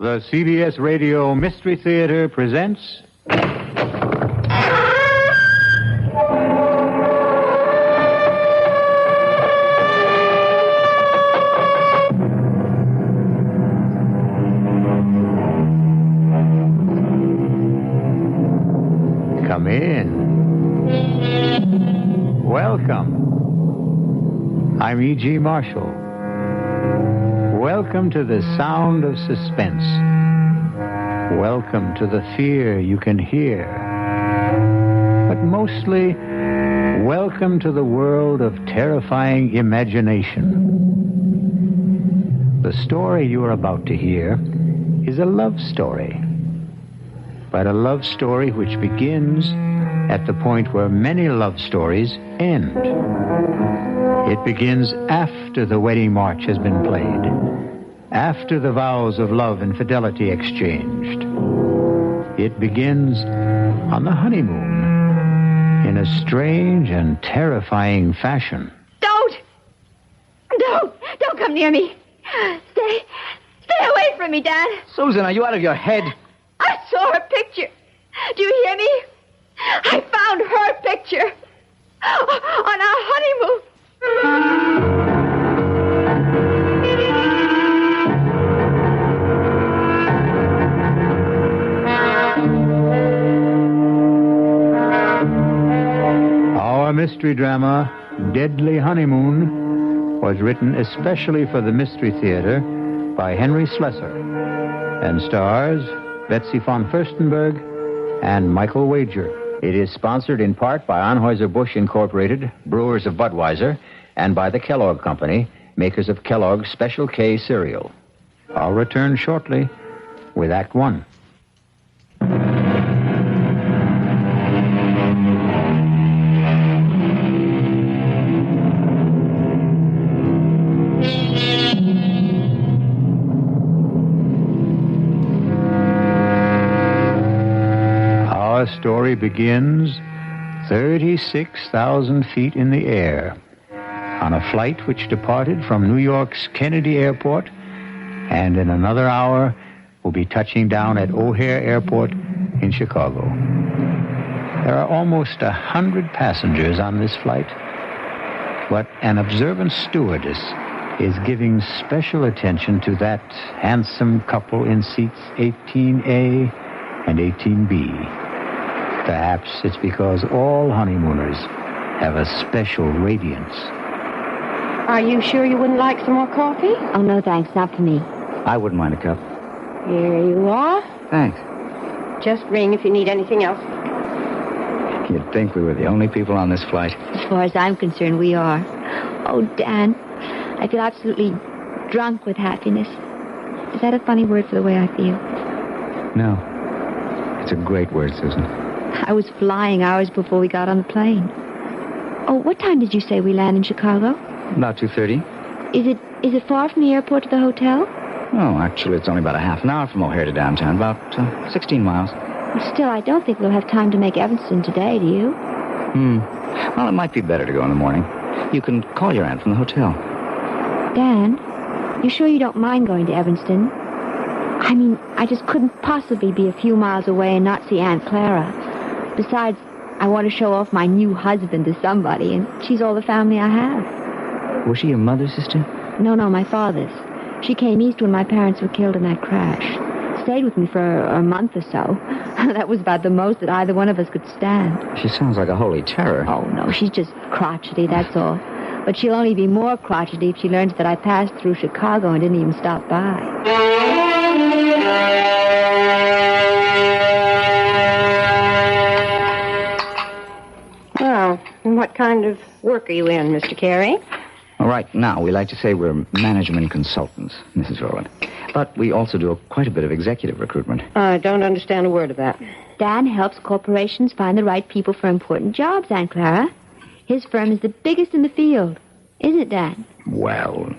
The CBS Radio Mystery Theater presents... Come in. Welcome. I'm E.G. Marshall. Welcome to the sound of suspense. Welcome to the fear you can hear. But mostly, welcome to the world of terrifying imagination. The story you are about to hear is a love story. But a love story which begins at the point where many love stories end. It begins after the wedding march has been played, after the vows of love and fidelity exchanged. It begins on the honeymoon in a strange and terrifying fashion. Don't come near me. Stay away from me, Dad. Susan, are you out of your head? I saw her picture. Do you hear me? I found her picture on our honeymoon. Our mystery drama, Deadly Honeymoon, was written especially for the Mystery Theater by Henry Slessor and stars Betsy von Furstenberg and Michael Wager. It is sponsored in part by Anheuser-Busch Incorporated, brewers of Budweiser, and by the Kellogg Company, makers of Kellogg's Special K cereal. I'll return shortly with Act One. Our story begins 36,000 feet in the air on a flight which departed from New York's Kennedy Airport and in another hour will be touching down at O'Hare Airport in Chicago. There are almost 100 passengers on this flight, but an observant stewardess is giving special attention to that handsome couple in seats 18A and 18B. Perhaps it's because all honeymooners have a special radiance. Are you sure you wouldn't like some more coffee? Oh, no, thanks. Not for me. I wouldn't mind a cup. Here you are. Thanks. Just ring if you need anything else. You'd think we were the only people on this flight. As far as I'm concerned, we are. Oh, Dan, I feel absolutely drunk with happiness. Is that a funny word for the way I feel? No. It's a great word, Susan. I was flying hours before we got on the plane. Oh, what time did you say we land in Chicago? About 2:30. Is it far from the airport to the hotel? Oh, actually, it's only about a half an hour from O'Hare to downtown. About 16 miles. Well, still, I don't think we'll have time to make Evanston today, do you? Well, it might be better to go in the morning. You can call your aunt from the hotel. Dan, you sure you don't mind going to Evanston? I mean, I just couldn't possibly be a few miles away and not see Aunt Clara. Besides, I want to show off my new husband to somebody, and she's all the family I have. Was she your mother's sister? No, my father's. She came east when my parents were killed in that crash. Stayed with me for a month or so. That was about the most that either one of us could stand. She sounds like a holy terror. Oh, no, she's just crotchety, that's all. But she'll only be more crotchety if she learns that I passed through Chicago and didn't even stop by. Well, and what kind of work are you in, Mr. Carey? Well, right now, we like to say we're management consultants, Mrs. Rowland. But we also do quite a bit of executive recruitment. I don't understand a word of that. Dan helps corporations find the right people for important jobs, Aunt Clara. His firm is the biggest in the field. Isn't it, Dan? Well,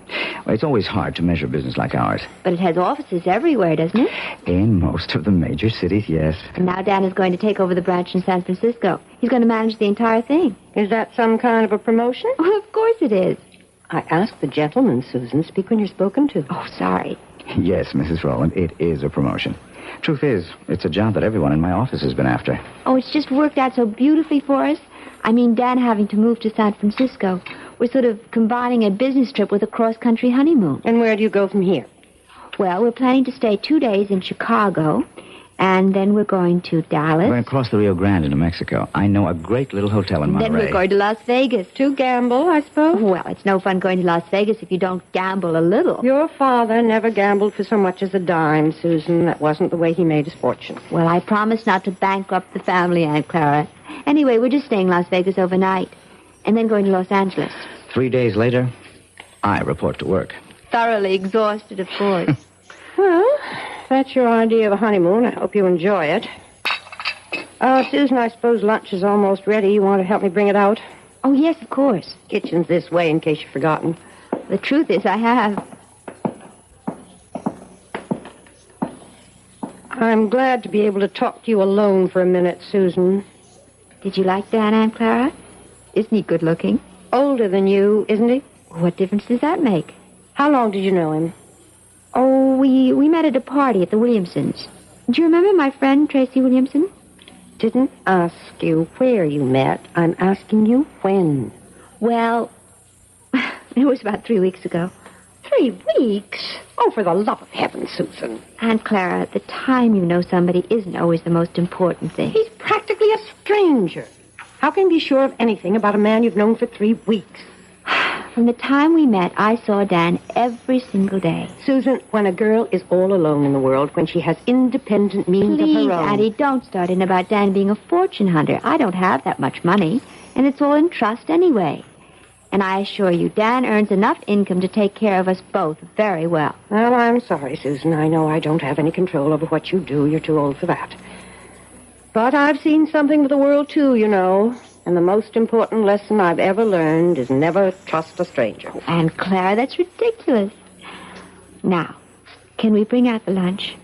it's always hard to measure business like ours. But it has offices everywhere, doesn't it? In most of the major cities, yes. And now Dan is going to take over the branch in San Francisco. He's going to manage the entire thing. Is that some kind of a promotion? Well, of course it is. I asked the gentleman, Susan. Speak when you're spoken to. Oh, sorry. Yes, Mrs. Rowland, it is a promotion. Truth is, it's a job that everyone in my office has been after. Oh, it's just worked out so beautifully for us. I mean, Dan having to move to San Francisco. We're sort of combining a business trip with a cross-country honeymoon. And where do you go from here? Well, we're planning to stay 2 days in Chicago, and then we're going to Dallas. We're going to cross the Rio Grande into Mexico. I know a great little hotel in Monterey. Then we're going to Las Vegas. To gamble, I suppose? Well, it's no fun going to Las Vegas if you don't gamble a little. Your father never gambled for so much as a dime, Susan. That wasn't the way he made his fortune. Well, I promised not to bankrupt the family, Aunt Clara. Anyway, we're just staying in Las Vegas overnight, and then going to Los Angeles. 3 days later, I report to work. Thoroughly exhausted, of course. Well, if that's your idea of a honeymoon, I hope you enjoy it. Susan, I suppose lunch is almost ready. You want to help me bring it out? Oh, yes, of course. Kitchen's this way, in case you've forgotten. The truth is, I have. I'm glad to be able to talk to you alone for a minute, Susan. Did you like Dan, Aunt Clara? Isn't he good looking? Older than you, isn't he? What difference does that make? How long did you know him? Oh, we met at a party at the Williamsons. Do you remember my friend, Tracy Williamson? Didn't ask you where you met. I'm asking you when. Well, it was about 3 weeks ago. 3 weeks? Oh, for the love of heaven, Susan. Aunt Clara, the time you know somebody isn't always the most important thing. He's practically a stranger. How can you be sure of anything about a man you've known for 3 weeks? From the time we met, I saw Dan every single day. Susan, when a girl is all alone in the world, when she has independent means Please, of her own... Auntie, don't start in about Dan being a fortune hunter. I don't have that much money, and it's all in trust anyway. And I assure you, Dan earns enough income to take care of us both very well. Well, I'm sorry, Susan. I know I don't have any control over what you do. You're too old for that. But I've seen something of the world, too, you know. And the most important lesson I've ever learned is never trust a stranger. Aunt Clara, that's ridiculous. Now, can we bring out the lunch?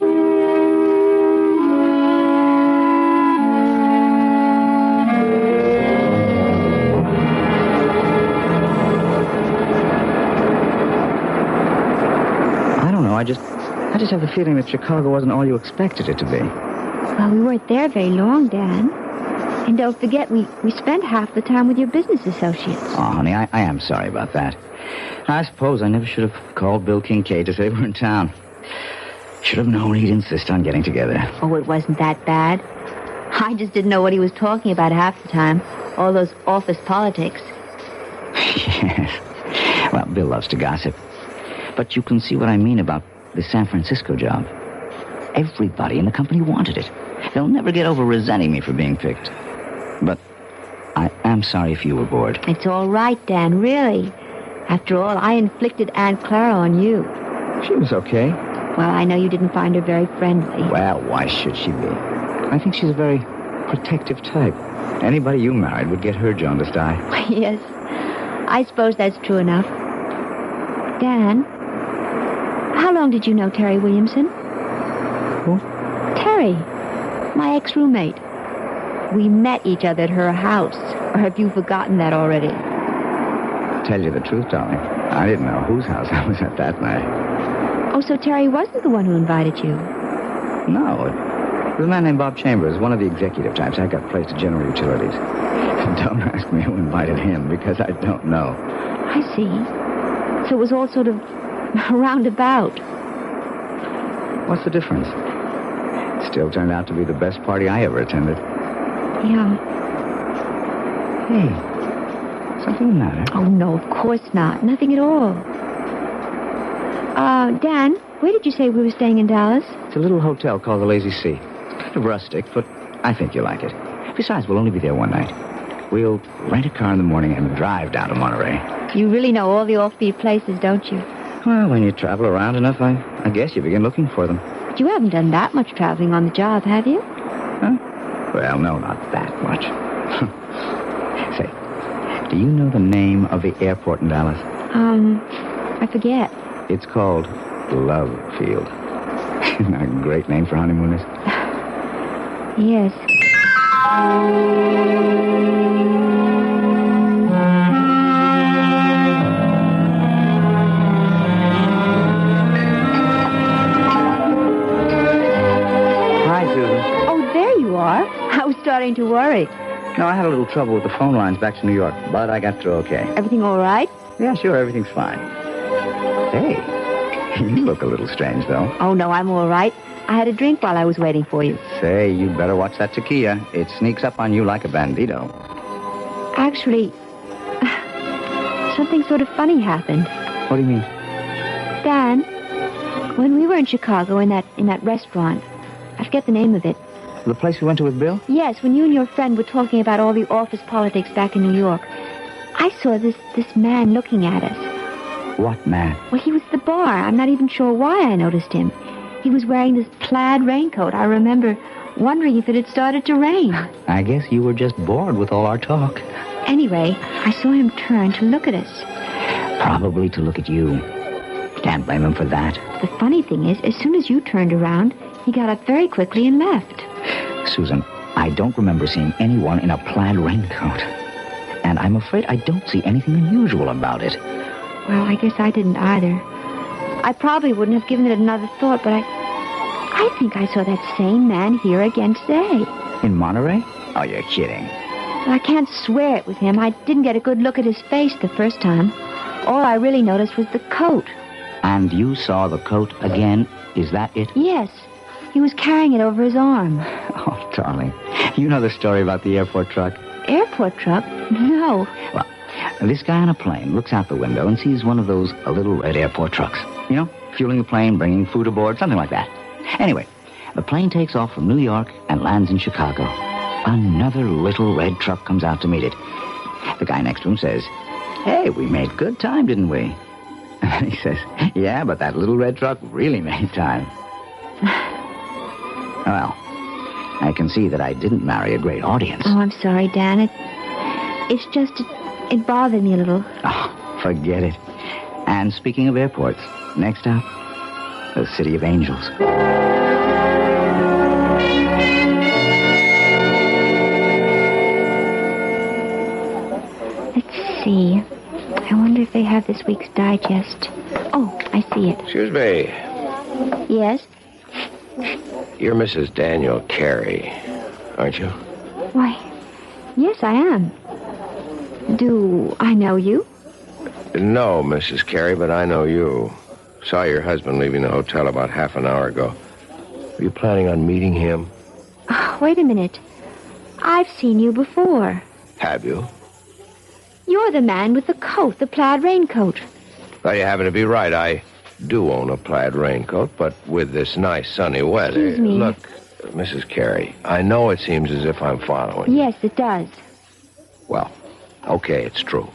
I don't know. I just have the feeling that Chicago wasn't all you expected it to be. Well, we weren't there very long, Dan. And don't forget, we spent half the time with your business associates. Oh, honey, I am sorry about that. I suppose I never should have called Bill Kincaid to say we're in town. Should have known he'd insist on getting together. Oh, it wasn't that bad. I just didn't know what he was talking about half the time. All those office politics. Yes. Well, Bill loves to gossip. But you can see what I mean about the San Francisco job. Everybody in the company wanted it. They'll never get over resenting me for being picked. But I am sorry if you were bored. It's all right, Dan, really. After all, I inflicted Aunt Clara on you. She was okay. Well, I know you didn't find her very friendly. Well, why should she be? I think she's a very protective type. Anybody you married would get her jaundiced eye. Yes, I suppose that's true enough. Dan, how long did you know Terry Williamson? Who? Terry, my ex-roommate. We met each other at her house. Or have you forgotten that already? Tell you the truth, darling, I didn't know whose house I was at that night. Oh, so Terry wasn't the one who invited you? No, it was a man named Bob Chambers, one of the executive types. I got placed at General Utilities. Don't ask me who invited him, because I don't know. I see. So it was all sort of roundabout. What's the difference? It still turned out to be the best party I ever attended. Yeah. Hey, something the matter? Oh, no, of course not. Nothing at all. Dan, where did you say we were staying in Dallas? It's a little hotel called the Lazy Sea. It's kind of rustic, but I think you'll like it. Besides, we'll only be there one night. We'll rent a car in the morning and drive down to Monterey. You really know all the offbeat places, don't you? Well, when you travel around enough, I guess you begin looking for them. But you haven't done that much traveling on the job, have you? Huh? Well, no, not that much. Say, do you know the name of the airport in Dallas? I forget. It's called Love Field. Isn't that a great name for honeymooners? Yes. was starting to worry. No, I had a little trouble with the phone lines back to New York, but I got through okay. Everything all right? Yeah, sure, everything's fine. Hey, you look a little strange, though. Oh, no, I'm all right. I had a drink while I was waiting for you. Say, you better watch that tequila. It sneaks up on you like a bandito. Actually, something sort of funny happened. What do you mean? Dan, when we were in Chicago in that restaurant, I forget the name of it. The place we went to with Bill? Yes, when you and your friend were talking about all the office politics back in New York, I saw this man looking at us. What man? Well, he was at the bar. I'm not even sure why I noticed him. He was wearing this plaid raincoat. I remember wondering if it had started to rain. I guess you were just bored with all our talk. Anyway, I saw him turn to look at us. Probably to look at you. Can't blame him for that. The funny thing is, as soon as you turned around, he got up very quickly and left. Susan, I don't remember seeing anyone in a plaid raincoat. And I'm afraid I don't see anything unusual about it. Well, I guess I didn't either. I probably wouldn't have given it another thought, but I think I saw that same man here again today. In Monterey? Oh, you're kidding. Well, I can't swear it was him. I didn't get a good look at his face the first time. All I really noticed was the coat. And you saw the coat again? Is that it? Yes. He was carrying it over his arm. Oh, darling. You know the story about the airport truck? Airport truck? No. Well, this guy on a plane looks out the window and sees one of those little red airport trucks. You know, fueling the plane, bringing food aboard, something like that. Anyway, the plane takes off from New York and lands in Chicago. Another little red truck comes out to meet it. The guy next to him says, "Hey, we made good time, didn't we?" And he says, "Yeah, but that little red truck really made time." Well, I can see that I didn't marry a great audience. Oh, I'm sorry, Dan. It's just, it bothered me a little. Oh, forget it. And speaking of airports, next up, the City of Angels. Let's see. I wonder if they have this week's digest. Oh, I see it. Excuse me. Yes? You're Mrs. Daniel Carey, aren't you? Why, yes, I am. Do I know you? No, Mrs. Carey, but I know you. Saw your husband leaving the hotel about half an hour ago. Were you planning on meeting him? Oh, wait a minute. I've seen you before. Have you? You're the man with the coat, the plaid raincoat. Well, you happen to be right. I do own a plaid raincoat, but with this nice sunny weather... Excuse me. Look, Mrs. Carey, I know it seems as if I'm following you. Yes, it does. Well, okay, it's true.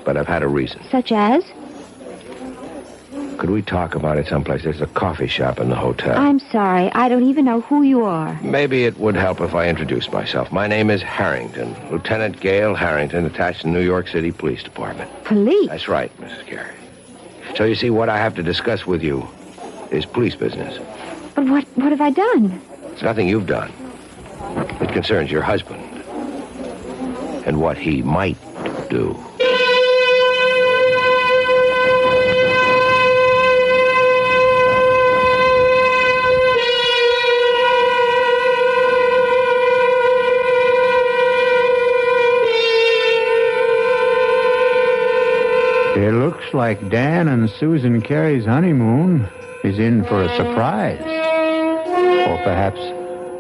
But I've had a reason. Such as? Could we talk about it someplace? There's a coffee shop in the hotel. I'm sorry. I don't even know who you are. Maybe it would help if I introduced myself. My name is Harrington, Lieutenant Gail Harrington, attached to New York City Police Department. Police? That's right, Mrs. Carey. So you see, what I have to discuss with you is police business. But what have I done? It's nothing you've done. It concerns your husband and what he might do. It looks like Dan and Susan Carey's honeymoon is in for a surprise. Or perhaps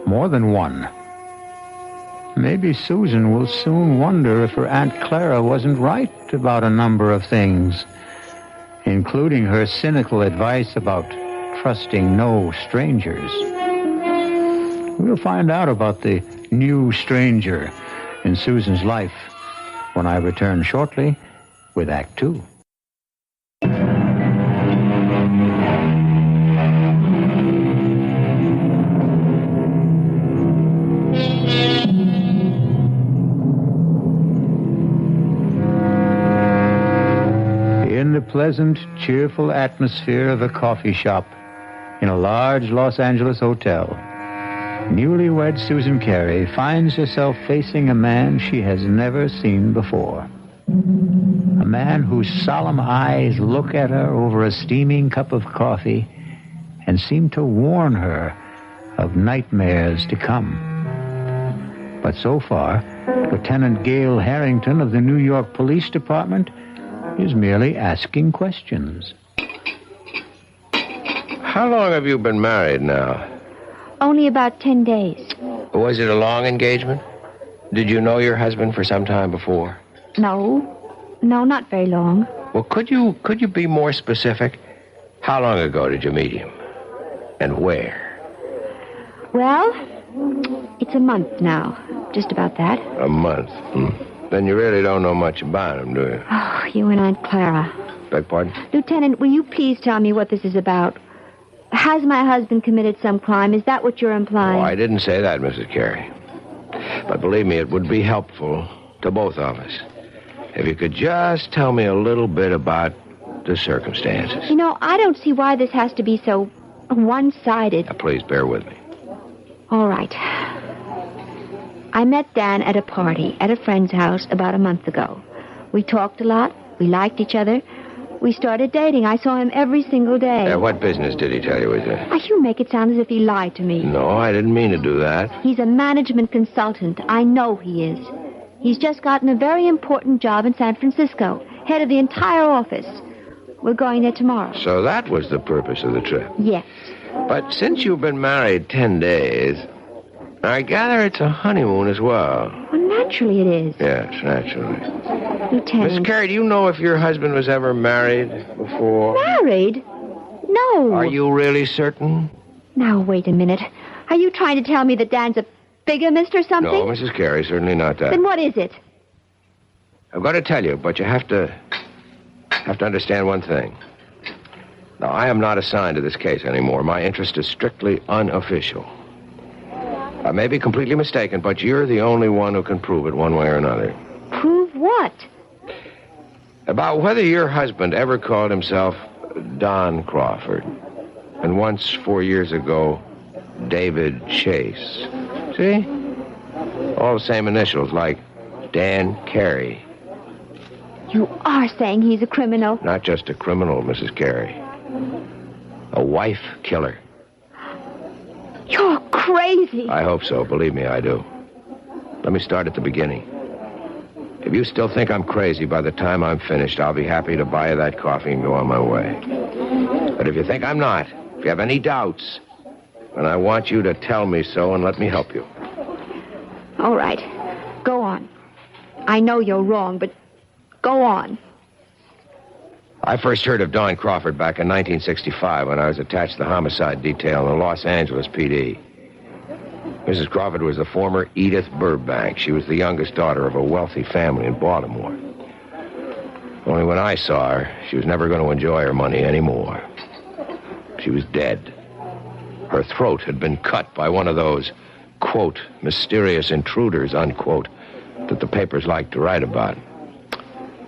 more than one. Maybe Susan will soon wonder if her Aunt Clara wasn't right about a number of things, including her cynical advice about trusting no strangers. We'll find out about the new stranger in Susan's life when I return shortly with Act Two. In the pleasant, cheerful atmosphere of a coffee shop in a large Los Angeles hotel, newlywed Susan Carey finds herself facing a man she has never seen before. A man whose solemn eyes look at her over a steaming cup of coffee and seem to warn her of nightmares to come. But so far, Lieutenant Gail Harrington of the New York Police Department is merely asking questions. How long have you been married now? Only about 10 days. Was it a long engagement? Did you know your husband for some time before? No, not very long. Well, could you be more specific? How long ago did you meet him? And where? Well, it's a month now. Just about that. A month? Then you really don't know much about him, do you? Oh, you and Aunt Clara. Beg pardon? Lieutenant, will you please tell me what this is about? Has my husband committed some crime? Is that what you're implying? Oh, I didn't say that, Mrs. Carey. But believe me, it would be helpful to both of us if you could just tell me a little bit about the circumstances. You know, I don't see why this has to be so one-sided. Now, please bear with me. All right. I met Dan at a party at a friend's house about a month ago. We talked a lot. We liked each other. We started dating. I saw him every single day. What business did he tell you was it? You make it sound as if he lied to me. No, I didn't mean to do that. He's a management consultant. I know he is. He's just gotten a very important job in San Francisco, head of the entire office. We're going there tomorrow. So that was the purpose of the trip. Yes. But since you've been married 10 days, I gather it's a honeymoon as well. Well, naturally it is. Yes, naturally. Lieutenant. Miss Carey, do you know if your husband was ever married before? Married? No. Are you really certain? Now, wait a minute. Are you trying to tell me that Dan's a bigamist or something? No, Mrs. Carey, certainly not that. Then what is it? I'm going to tell you, but you have to understand one thing. Now, I am not assigned to this case anymore. My interest is strictly unofficial. I may be completely mistaken, but you're the only one who can prove it one way or another. Prove what? About whether your husband ever called himself Don Crawford, and once 4 years ago, David Chase. See? All the same initials, like Dan Carey. You are saying he's a criminal? Not just a criminal, Mrs. Carey. A wife killer. You're crazy. I hope so. Believe me, I do. Let me start at the beginning. If you still think I'm crazy by the time I'm finished, I'll be happy to buy you that coffee and go on my way. But if you think I'm not, if you have any doubts, then I want you to tell me so and let me help you. All right. Go on. I know you're wrong, but go on. I first heard of Don Crawford back in 1965 when I was attached to the homicide detail in the Los Angeles PD. Mrs. Crawford was the former Edith Burbank. She was the youngest daughter of a wealthy family in Baltimore. Only when I saw her, she was never going to enjoy her money anymore. She was dead. Her throat had been cut by one of those, quote, mysterious intruders, unquote, that the papers like to write about.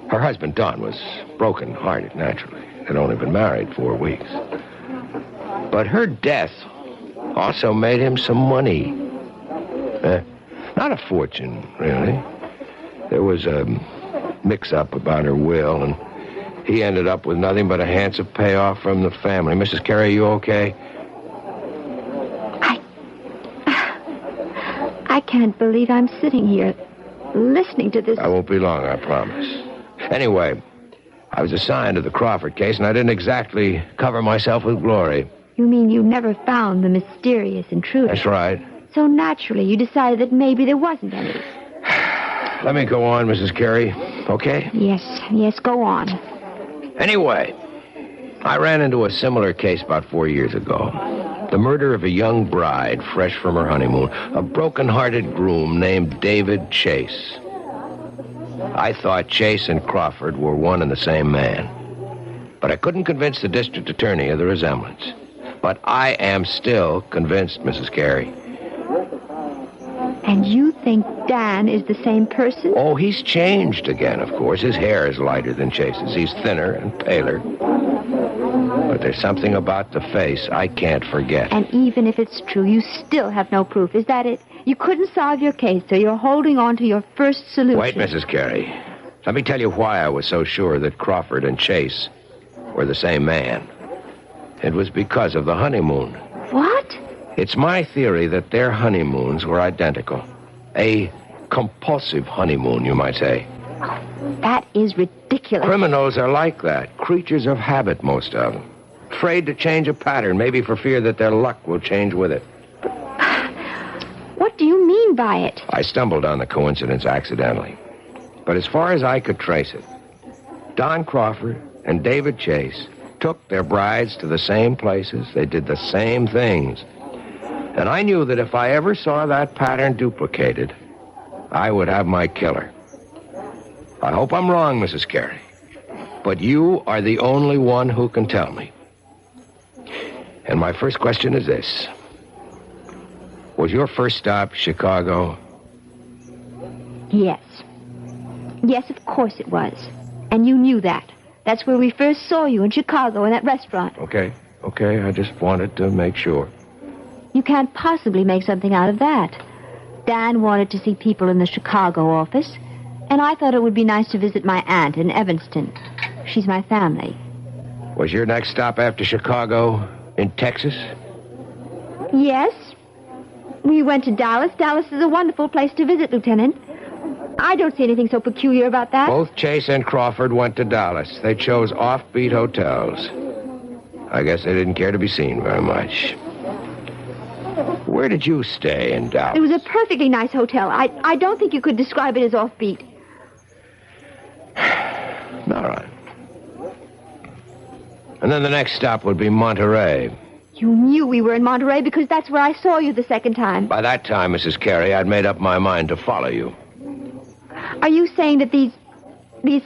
Her husband, Don, was broken-hearted, naturally. Had only been married 4 weeks. But her death also made him some money. Not a fortune, really. There was a mix-up about her will, and he ended up with nothing but a handsome payoff from the family. Mrs. Carey, you okay? I can't believe I'm sitting here listening to this. I won't be long, I promise. Anyway, I was assigned to the Crawford case, and I didn't exactly cover myself with glory. You mean you never found the mysterious intruder? That's right. So naturally, you decided that maybe there wasn't any. Let me go on, Mrs. Carey, okay? Yes, go on. Anyway, I ran into a similar case about 4 years ago. The murder of a young bride fresh from her honeymoon, a broken-hearted groom named David Chase. I thought Chase and Crawford were one and the same man. But I couldn't convince the district attorney of the resemblance. But I am still convinced, Mrs. Carey. And you think Dan is the same person? Oh, he's changed again, of course. His hair is lighter than Chase's. He's thinner and paler. But there's something about the face I can't forget. And even if it's true, you still have no proof. Is that it? You couldn't solve your case, so you're holding on to your first solution. Wait, Mrs. Carey. Let me tell you why I was so sure that Crawford and Chase were the same man. It was because of the honeymoon. What? It's my theory that their honeymoons were identical. A compulsive honeymoon, you might say. That is ridiculous. Criminals are like that. Creatures of habit, most of them. Afraid to change a pattern, maybe for fear that their luck will change with it. What do you mean by it? I stumbled on the coincidence accidentally. But as far as I could trace it, Don Crawford and David Chase took their brides to the same places. They did the same things. And I knew that if I ever saw that pattern duplicated, I would have my killer. I hope I'm wrong, Mrs. Carey. But you are the only one who can tell me. And my first question is this. Was your first stop Chicago? Yes. Yes, of course it was. And you knew that. That's where we first saw you, in Chicago, in that restaurant. Okay. I just wanted to make sure. You can't possibly make something out of that. Dan wanted to see people in the Chicago office, and I thought it would be nice to visit my aunt in Evanston. She's my family. Was your next stop after Chicago in Texas? Yes. We went to Dallas. Dallas is a wonderful place to visit, Lieutenant. I don't see anything so peculiar about that. Both Chase and Crawford went to Dallas. They chose offbeat hotels. I guess they didn't care to be seen very much. Where did you stay in Dallas? It was a perfectly nice hotel. I don't think you could describe it as offbeat. All right. And then the next stop would be Monterey. You knew we were in Monterey because that's where I saw you the second time. By that time, Mrs. Carey, I'd made up my mind to follow you. Are you saying that these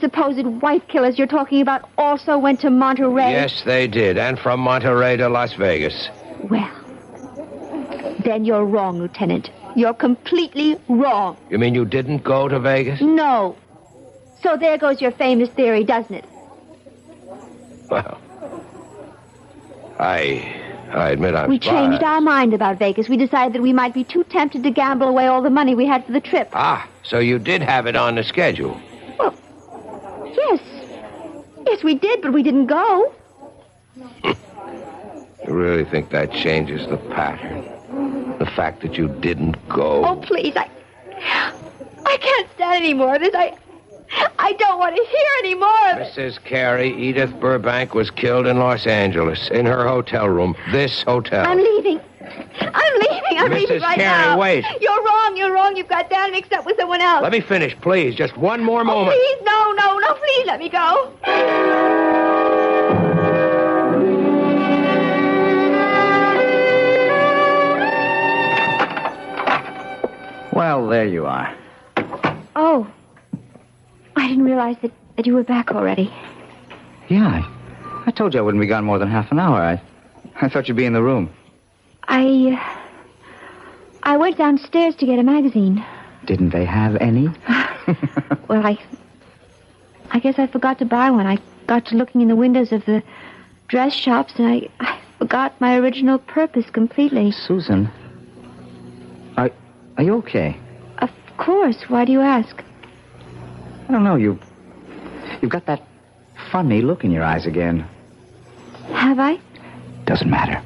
supposed wife killers you're talking about also went to Monterey? Yes, they did. And from Monterey to Las Vegas. Well, then you're wrong, Lieutenant. You're completely wrong. You mean you didn't go to Vegas? No. So there goes your famous theory, doesn't it? Well, I admit I'm We changed our mind about Vegas. We decided that we might be too tempted to gamble away all the money we had for the trip. Ah, so you did have it on the schedule. Well, yes. Yes, we did, but we didn't go. You really think that changes the pattern? The fact that you didn't go? Oh, please, I can't stand any more of this. I don't want to hear any more of it. Mrs. Carey, Edith Burbank was killed in Los Angeles, in her hotel room. This hotel. I'm leaving. I'm leaving right now. Mrs. Carey, wait. You're wrong. You've got Dan mixed up with someone else. Let me finish, please. Just one more moment. Please, no, please let me go. Well, there you are. Oh. I didn't realize that you were back already. Yeah, I told you I wouldn't be gone more than half an hour. I thought you'd be in the room. I went downstairs to get a magazine. Didn't they have any? Well, I guess I forgot to buy one. I got to looking in the windows of the dress shops, and I forgot my original purpose completely. Susan, are you okay? Of course. Why do you ask? I don't know. You've got that funny look in your eyes again. Have I? Doesn't matter.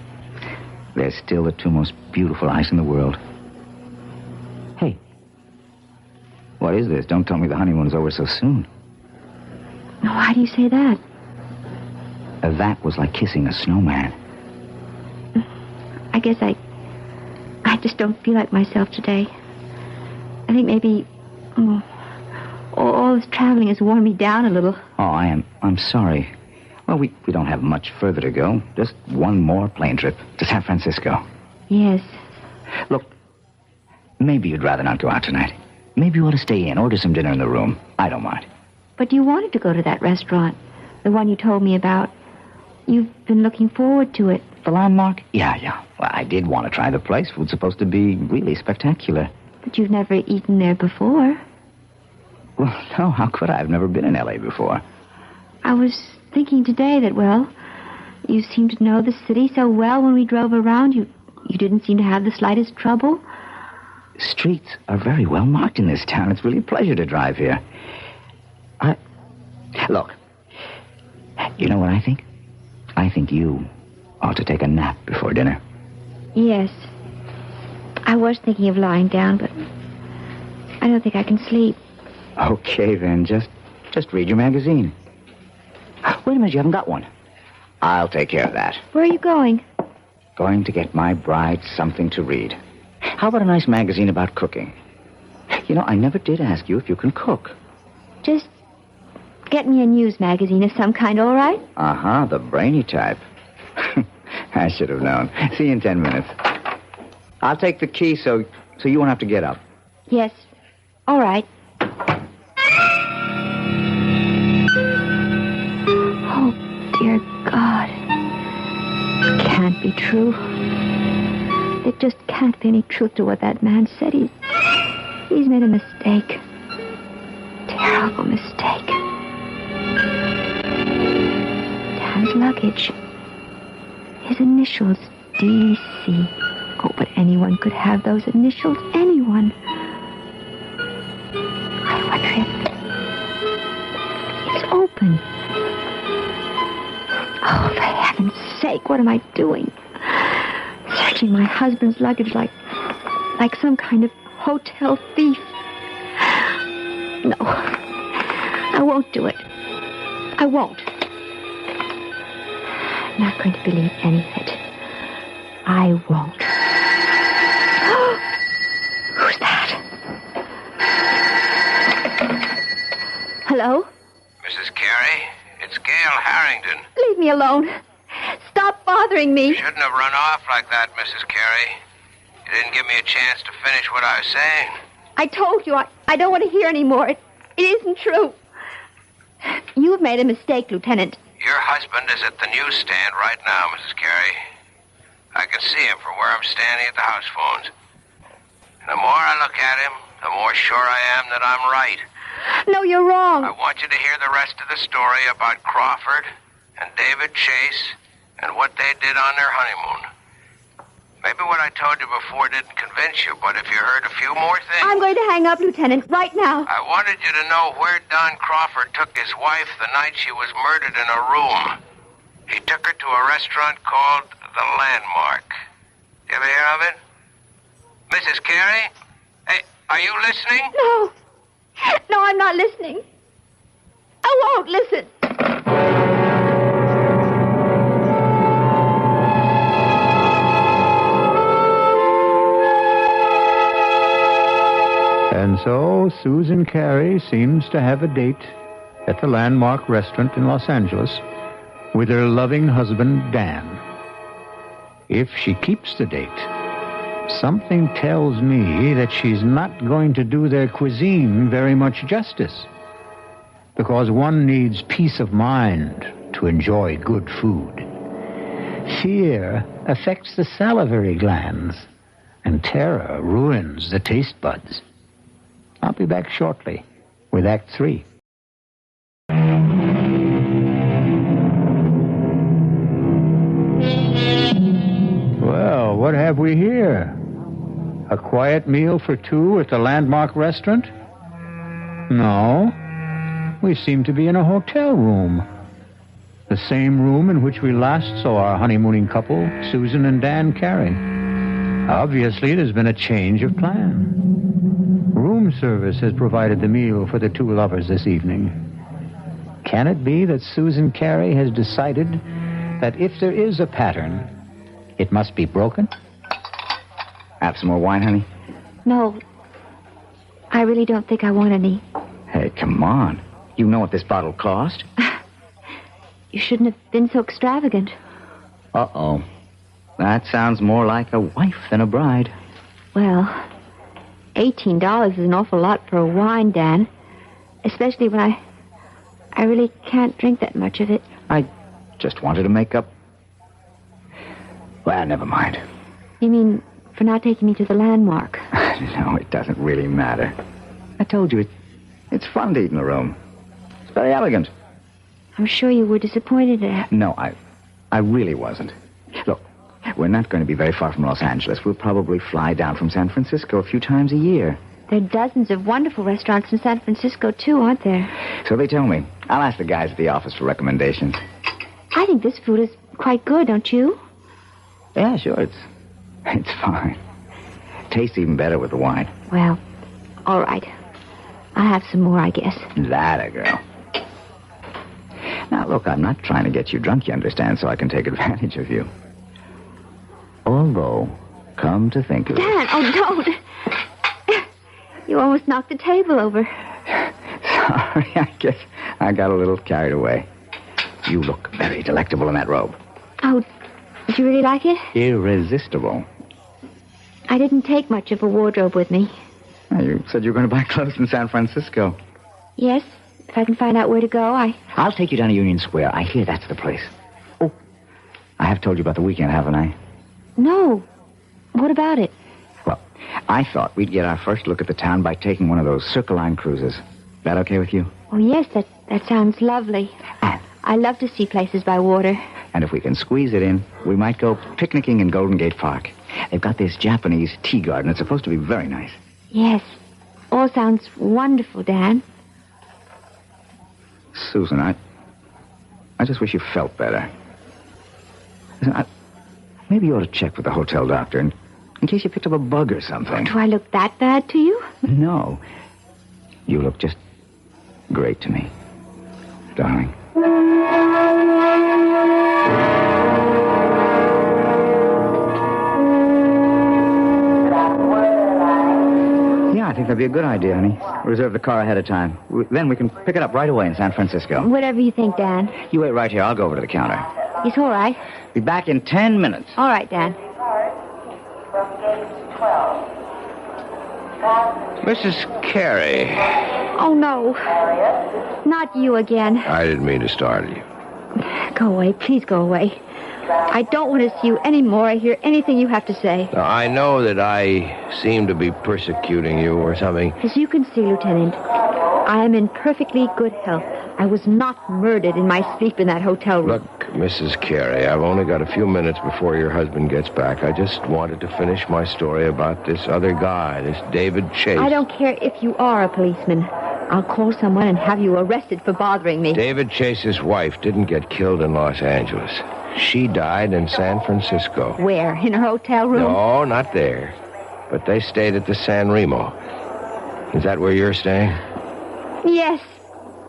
They're still the two most beautiful eyes in the world. Hey. What is this? Don't tell me the honeymoon's over so soon. Why do you say that? That was like kissing a snowman. I guess I just don't feel like myself today. I think maybe... all this traveling has worn me down a little. Oh, I'm sorry. Well, we don't have much further to go. Just one more plane trip to San Francisco. Yes. Look, maybe you'd rather not go out tonight. Maybe you ought to stay in, order some dinner in the room. I don't mind. But you wanted to go to that restaurant, the one you told me about. You've been looking forward to it. The Landmark? Yeah. Well, I did want to try the place. Food's supposed to be really spectacular. But you've never eaten there before. Well, no, how could I? I've never been in L.A. before. I was thinking today that, well, you seemed to know the city so well when we drove around. You didn't seem to have the slightest trouble. Streets are very well marked in this town. It's really a pleasure to drive here. Look, you know what I think? I think you ought to take a nap before dinner. Yes. I was thinking of lying down, but I don't think I can sleep. Okay, then. Just read your magazine. Wait a minute, you haven't got one. I'll take care of that. Where are you going? Going to get my bride something to read. How about a nice magazine about cooking? You know, I never did ask you if you can cook. Just get me a news magazine of some kind, all right? Uh-huh, the brainy type. I should have known. See you in 10 minutes. I'll take the key so you won't have to get up. Yes. All right. Oh, dear God. It can't be true. There just can't be any truth to what that man said. He's made a mistake. Terrible mistake. Dan's luggage. His initials, D.C. Oh, but anyone could have those initials. Anyone. I wonder if it's open. Oh, for heaven's sake, what am I doing? Searching my husband's luggage like some kind of hotel thief. No, I won't do it. I won't. I'm not going to believe any of it. I won't. Who's that? Hello? Mrs. Carey, it's Gail Harrington. Leave me alone. Stop bothering me. You shouldn't have run off like that, Mrs. Carey. You didn't give me a chance to finish what I was saying. I told you I don't want to hear any more. It isn't true. You've made a mistake, Lieutenant. Your husband is at the newsstand right now, Mrs. Carey. I can see him from where I'm standing at the house phones. The more I look at him, the more sure I am that I'm right. No, you're wrong. I want you to hear the rest of the story about Crawford and David Chase and what they did on their honeymoon. Maybe what I told you before didn't convince you, but if you heard a few more things... I'm going to hang up, Lieutenant, right now. I wanted you to know where Don Crawford took his wife the night she was murdered in a room. He took her to a restaurant called The Landmark. You ever hear of it? Mrs. Carey? Hey, are you listening? No. No, I'm not listening. I won't listen. And so Susan Carey seems to have a date at the Landmark restaurant in Los Angeles with her loving husband, Dan. If she keeps the date, something tells me that she's not going to do their cuisine very much justice, because one needs peace of mind to enjoy good food. Fear affects the salivary glands, and terror ruins the taste buds. I'll be back shortly with Act 3. Well, what have we here? A quiet meal for two at the Landmark restaurant? No. We seem to be in a hotel room. The same room in which we last saw our honeymooning couple, Susan and Dan Carey. Obviously, there's been a change of plan. Room service has provided the meal for the two lovers this evening. Can it be that Susan Carey has decided that if there is a pattern, it must be broken? Have some more wine, honey? No. I really don't think I want any. Hey, come on. You know what this bottle cost? You shouldn't have been so extravagant. Uh-oh. That sounds more like a wife than a bride. Well, $18 is an awful lot for a wine, Dan. Especially when I really can't drink that much of it. I just wanted to make up... Well, never mind. You mean for not taking me to the Landmark? No, it doesn't really matter. I told you, it's fun to eat in the room. It's very elegant. I'm sure you were disappointed at... No, I really wasn't. Look, we're not going to be very far from Los Angeles. We'll probably fly down from San Francisco a few times a year. There are dozens of wonderful restaurants in San Francisco, too, aren't there? So they tell me. I'll ask the guys at the office for recommendations. I think this food is quite good, don't you? Yeah, sure, it's fine. Tastes even better with the wine. Well, All right. I'll have some more, I guess. That a girl. Now, look, I'm not trying to get you drunk, you understand, so I can take advantage of you. Although, come to think of it... Dan, oh, don't. You almost knocked the table over. Sorry, I guess I got a little carried away. You look very delectable in that robe. Oh, did you really like it? Irresistible. I didn't take much of a wardrobe with me. Well, you said you were going to buy clothes in San Francisco. Yes, if I can find out where to go, I'll take you down to Union Square. I hear that's the place. Oh, I have told you about the weekend, haven't I? No. What about it? Well, I thought we'd get our first look at the town by taking one of those Circle Line cruises. That okay with you? Oh, yes, that sounds lovely. I love to see places by water. And if we can squeeze it in, we might go picnicking in Golden Gate Park. They've got this Japanese tea garden. It's supposed to be very nice. Yes. All sounds wonderful, Dan. Susan, I just wish you felt better. Listen, maybe you ought to check with the hotel doctor in case you picked up a bug or something. Do I look that bad to you? No. You look just great to me, darling. Yeah, I think that'd be a good idea, honey. Reserve the car ahead of time. Then we can pick it up right away in San Francisco. Whatever you think, Dan. You wait right here. I'll go over to the counter. It's all right. Be back in 10 minutes. All right, Dan. Mrs. Carey. Oh, no. Not you again. I didn't mean to startle you. Go away. Please go away. I don't want to see you anymore. I hear anything you have to say. Now, I know that I seem to be persecuting you or something. As you can see, Lieutenant, I am in perfectly good health. I was not murdered in my sleep in that hotel room. Look, Mrs. Carey, I've only got a few minutes before your husband gets back. I just wanted to finish my story about this other guy, this David Chase. I don't care if you are a policeman. I'll call someone and have you arrested for bothering me. David Chase's wife didn't get killed in Los Angeles. She died in San Francisco. Where? In her hotel room? No, not there. But they stayed at the San Remo. Is that where you're staying? Yes,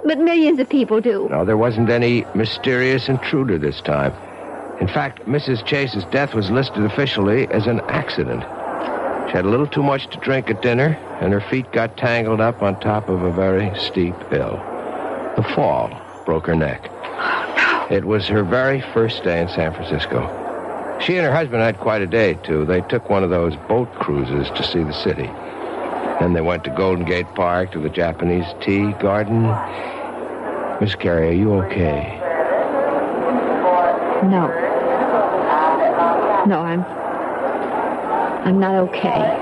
but millions of people do. No, there wasn't any mysterious intruder this time. In fact, Mrs. Chase's death was listed officially as an accident. She had a little too much to drink at dinner, and her feet got tangled up on top of a very steep hill. The fall broke her neck. Oh, no. It was her very first day in San Francisco. She and her husband had quite a day, too. They took one of those boat cruises to see the city. Then they went to Golden Gate Park, to the Japanese tea garden. Miss Carey, are you okay? No. No, I'm not okay.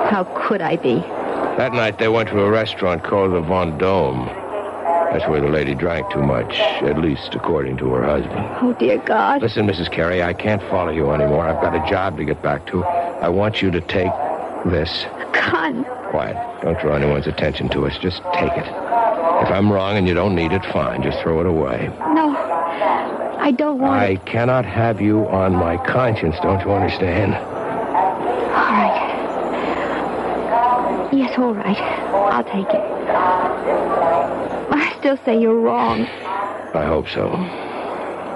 How could I be? That night they went to a restaurant called the Vendome. That's where the lady drank too much, at least according to her husband. Oh, dear God. Listen, Mrs. Carey, I can't follow you anymore. I've got a job to get back to. I want you to take this. Gun. Quiet. Don't draw anyone's attention to us. Just take it. If I'm wrong and you don't need it, fine. Just throw it away. No, I don't want I it. cannot have you on my conscience, don't you understand? All right. Yes, all right. I'll take it. I still say you're wrong. I hope so.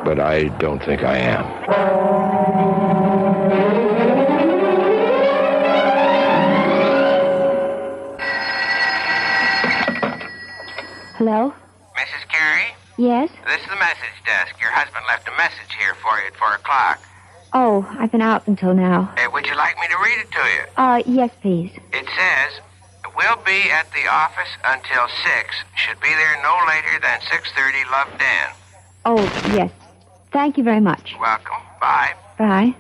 But I don't think I am. Hello? Mrs. Carey? Yes? This is the message desk. Your husband left a message here for you at 4 o'clock. Oh, I've been out until now. Would you like me to read it to you? Yes, please. It says, we'll be at the office until 6. Should be there no later than 6:30. Love, Dan. Oh, yes. Thank you very much. Welcome. Bye. Bye.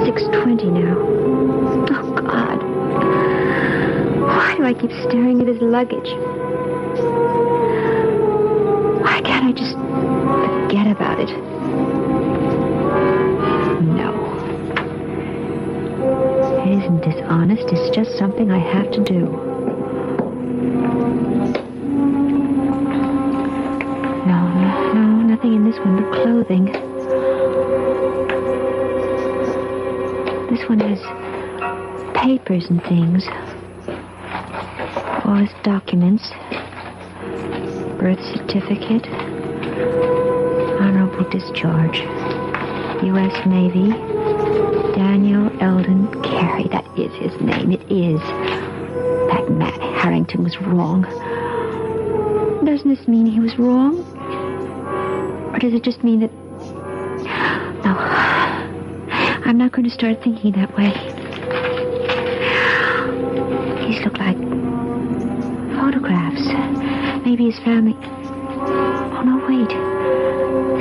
$6:20 now. Oh, God. Why do I keep staring at his luggage? Why can't I just forget about it? No. It isn't dishonest. It's just something I have to do. No, nothing in this one but clothing. clothing. This one has papers and things. All his documents. Birth certificate. Honorable discharge. U.S. Navy. Daniel Eldon Carey. That is his name. It is. That Matt Harrington was wrong. Doesn't this mean he was wrong? Or does it just mean that... No. I'm not going to start thinking that way. These look like photographs. Maybe his family... Oh, no, wait.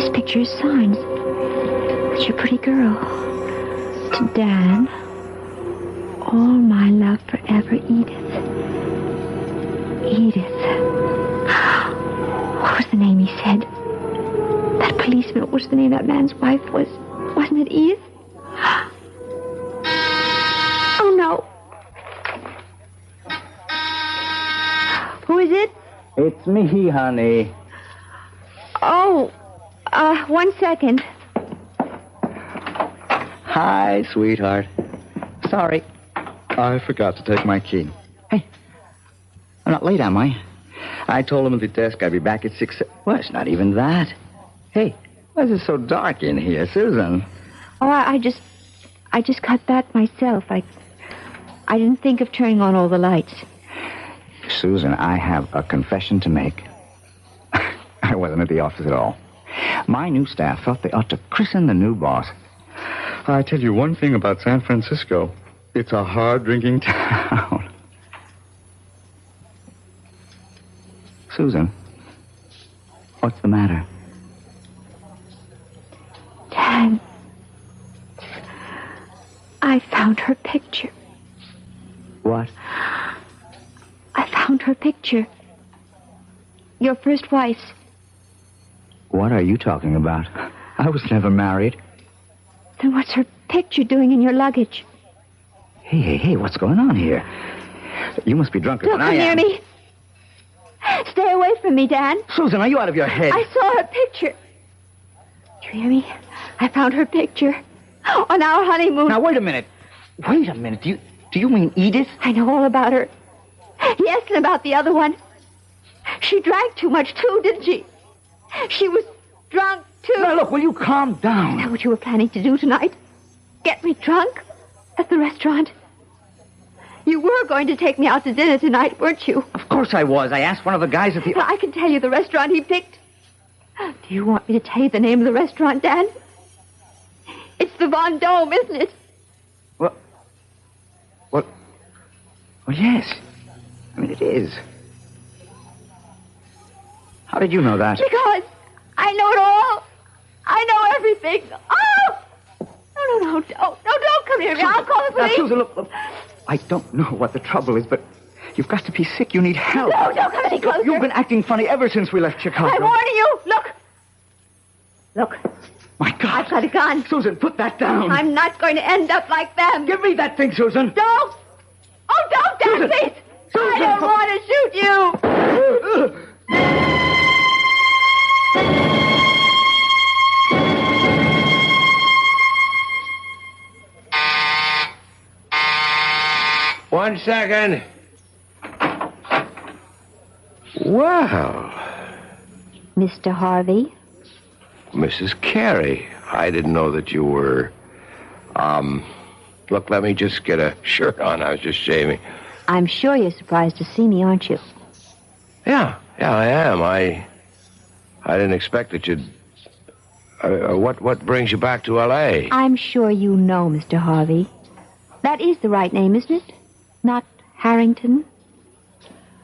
This picture is signed. Such a pretty girl. To Dan. All my love forever, Edith. Edith. What was the name he said? That policeman, what was the name that man's wife was? Wasn't it Edith? Oh, no. Who is it? It's me, honey. Oh, 1 second. Hi, sweetheart. Sorry. I forgot to take my key. Hey, I'm not late, am I? I told him at the desk I'd be back at 6. Well, it's not even that. Hey, why is it so dark in here, Susan? Oh, I just got back myself. I didn't think of turning on all the lights. Susan, I have a confession to make. I wasn't at the office at all. My new staff thought they ought to christen the new boss. I tell you one thing about San Francisco. It's a hard-drinking town. Susan, what's the matter? Dan, I found her picture. What? I found her picture. Your first wife's. What are you talking about? I was never married. Then what's her picture doing in your luggage? Hey, what's going on here? You must be drunker than I am. Don't come near me. Stay away from me, Dan. Susan, are you out of your head? I saw her picture. You hear me? I found her picture on our honeymoon. Now, wait a minute. Do you mean Edith? I know all about her. Yes, and about the other one. She drank too much, too, didn't she? She was drunk, too. Now, look, will you calm down? Is that what you were planning to do tonight? Get me drunk? At the restaurant? You were going to take me out to dinner tonight, weren't you? Of course I was. I asked one of the guys at the... Well, I can tell you the restaurant he picked. Do you want me to tell you the name of the restaurant, Dan? It's the Von Dome, isn't it? Well, yes. I mean, it is. How did you know that? Because I know it all. I know everything. Oh! No, don't come near me. I'll call the police. Now, Susan, look. I don't know what the trouble is, but you've got to be sick. You need help. No, don't come any closer. You've been acting funny ever since we left Chicago. I'm warning you. Look. My God. I've got a gun. Susan, put that down. I'm not going to end up like them. Give me that thing, Susan. Don't. Oh, don't, Dan, Susan. please. Susan. I don't want to shoot you. One second. Wow. Mr. Harvey? Mrs. Carey, I didn't know that you were... Look, let me just get a shirt on. I was just shaving. I'm sure you're surprised to see me, aren't you? Yeah, I am. I didn't expect that you'd... what brings you back to L.A.? I'm sure you know, Mr. Harvey. That is the right name, isn't it? Not Harrington?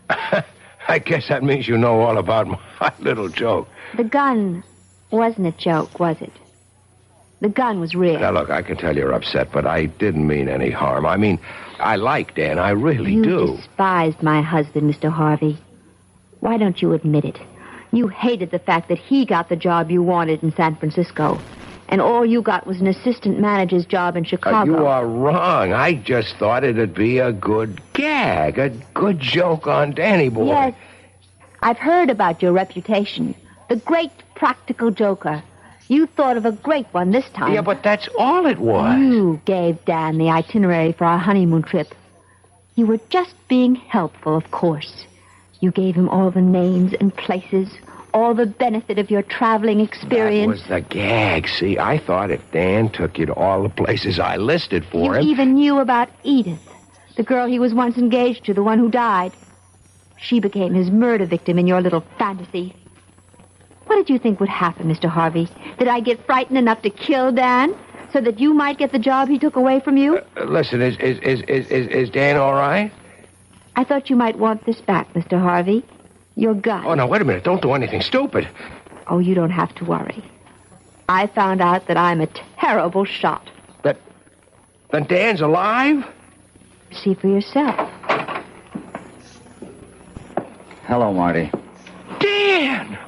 I guess that means you know all about my little joke. The gun wasn't a joke, was it? The gun was real. Now, look, I can tell you're upset, but I didn't mean any harm. I mean, I like Dan. I really do. You despised my husband, Mr. Harvey. Why don't you admit it? You hated the fact that he got the job you wanted in San Francisco, and all you got was an assistant manager's job in Chicago. You are wrong. I just thought it'd be a good gag, a good joke on Danny boy. Yes, I've heard about your reputation. The great practical joker. You thought of a great one this time. Yeah, but that's all it was. You gave Dan the itinerary for our honeymoon trip. You were just being helpful, of course. You gave him all the names and places, all the benefit of your traveling experience. That was the gag. See, I thought if Dan took you to all the places I listed for him... You even knew about Edith, the girl he was once engaged to, the one who died. She became his murder victim in your little fantasy. What did you think would happen, Mr. Harvey? Did I get frightened enough to kill Dan so that you might get the job he took away from you? Listen, is Dan all right? I thought you might want this back, Mr. Harvey. Your gun. Oh, now, wait a minute. Don't do anything stupid. Oh, you don't have to worry. I found out that I'm a terrible shot. Then Dan's alive? See for yourself. Hello, Marty. Dan!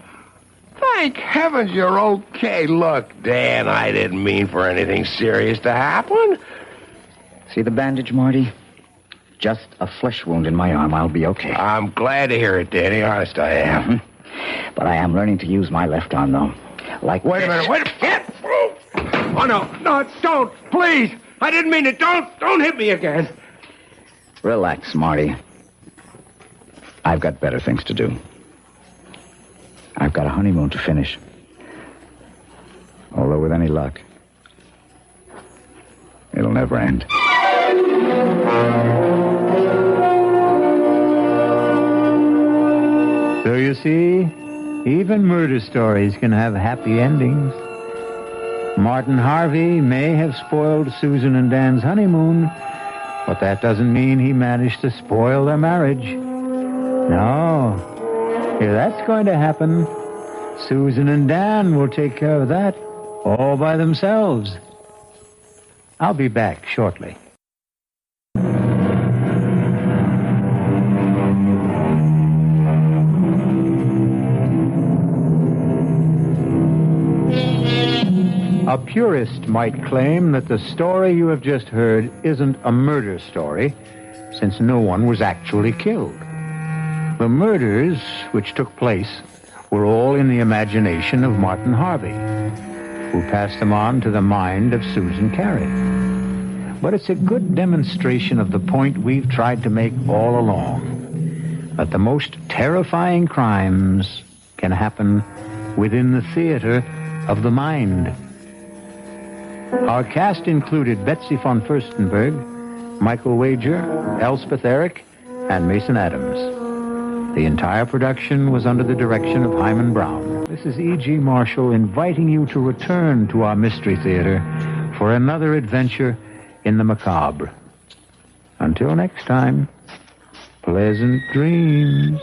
Thank heavens you're okay. Look, Dan, I didn't mean for anything serious to happen. See the bandage, Marty? Just a flesh wound in my arm. I'll be okay. I'm glad to hear it, Danny. Honest, I am. But I am learning to use my left arm, though. Like Wait a minute. Oh, no, don't. Please. I didn't mean it. Don't hit me again. Relax, Marty. I've got better things to do. I've got a honeymoon to finish. Although with any luck, it'll never end. So you see, even murder stories can have happy endings. Martin Harvey may have spoiled Susan and Dan's honeymoon, but that doesn't mean he managed to spoil their marriage. No. If that's going to happen, Susan and Dan will take care of that all by themselves. I'll be back shortly. A purist might claim that the story you have just heard isn't a murder story, since no one was actually killed. The murders which took place were all in the imagination of Martin Harvey, who passed them on to the mind of Susan Carey. But it's a good demonstration of the point we've tried to make all along, that the most terrifying crimes can happen within the theater of the mind. Our cast included Betsy von Furstenberg, Michael Wager, Elspeth Eric, and Mason Adams. The entire production was under the direction of Hyman Brown. This is E.G. Marshall inviting you to return to our Mystery Theater for another adventure in the macabre. Until next time, pleasant dreams.